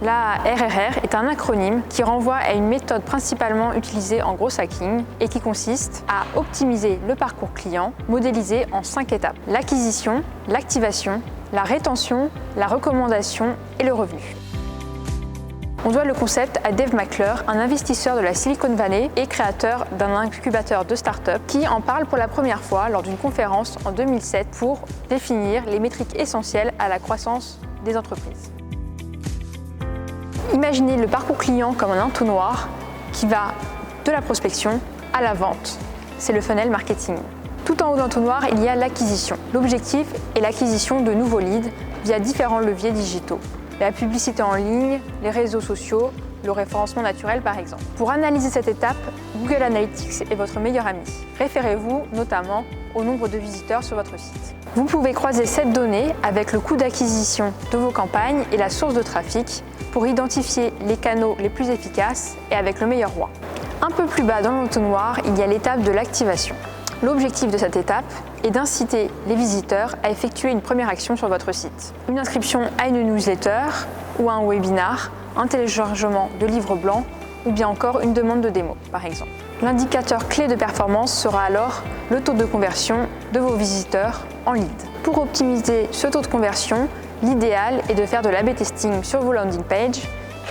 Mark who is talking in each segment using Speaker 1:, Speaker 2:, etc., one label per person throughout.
Speaker 1: La RRR est un acronyme qui renvoie à une méthode principalement utilisée en growth hacking et qui consiste à optimiser le parcours client modélisé en 5 étapes. L'acquisition, l'activation, la rétention, la recommandation et le revenu. On doit le concept à Dave McClure, un investisseur de la Silicon Valley et créateur d'un incubateur de start-up qui en parle pour la première fois lors d'une conférence en 2007 pour définir les métriques essentielles à la croissance des entreprises. Imaginez le parcours client comme un entonnoir qui va de la prospection à la vente. C'est le funnel marketing. Tout en haut d'entonnoir, il y a l'acquisition. L'objectif est l'acquisition de nouveaux leads via différents leviers digitaux. La publicité en ligne, les réseaux sociaux, le référencement naturel par exemple. Pour analyser cette étape, Google Analytics est votre meilleur ami. Référez-vous notamment au nombre de visiteurs sur votre site. Vous pouvez croiser cette donnée avec le coût d'acquisition de vos campagnes et la source de trafic pour identifier les canaux les plus efficaces et avec le meilleur ROI. Un peu plus bas dans l'entonnoir, il y a l'étape de l'activation. L'objectif de cette étape est d'inciter les visiteurs à effectuer une première action sur votre site. Une inscription à une newsletter ou à un webinar, un téléchargement de livres blancs ou bien encore une demande de démo, par exemple. L'indicateur clé de performance sera alors le taux de conversion de vos visiteurs en lead. Pour optimiser ce taux de conversion, l'idéal est de faire de l'A/B testing sur vos landing pages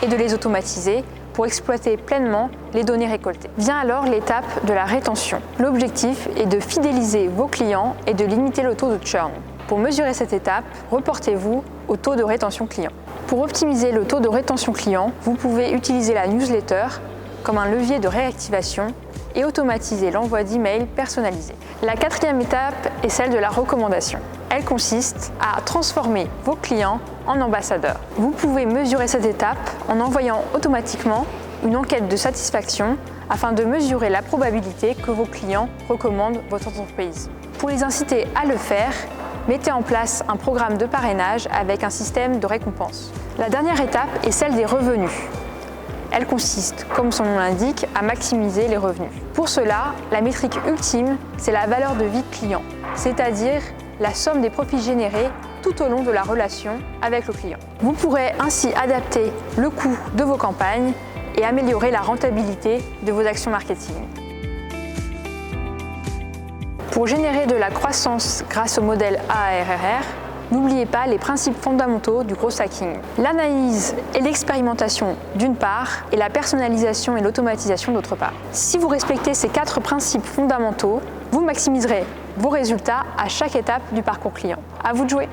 Speaker 1: et de les automatiser pour exploiter pleinement les données récoltées. Vient alors l'étape de la rétention. L'objectif est de fidéliser vos clients et de limiter le taux de churn. Pour mesurer cette étape, reportez-vous au taux de rétention client. Pour optimiser le taux de rétention client, vous pouvez utiliser la newsletter comme un levier de réactivation et automatiser l'envoi d'emails personnalisés. La 4e étape est celle de la recommandation. Elle consiste à transformer vos clients en ambassadeurs. Vous pouvez mesurer cette étape en envoyant automatiquement une enquête de satisfaction afin de mesurer la probabilité que vos clients recommandent votre entreprise. Pour les inciter à le faire, mettez en place un programme de parrainage avec un système de récompense. La dernière étape est celle des revenus. Elle consiste, comme son nom l'indique, à maximiser les revenus. Pour cela, la métrique ultime, c'est la valeur de vie client, c'est-à-dire la somme des profits générés tout au long de la relation avec le client. Vous pourrez ainsi adapter le coût de vos campagnes et améliorer la rentabilité de vos actions marketing. Pour générer de la croissance grâce au modèle AARRR, n'oubliez pas les principes fondamentaux du growth hacking. L'analyse et l'expérimentation d'une part, et la personnalisation et l'automatisation d'autre part. Si vous respectez ces 4 principes fondamentaux, vous maximiserez vos résultats à chaque étape du parcours client. À vous de jouer!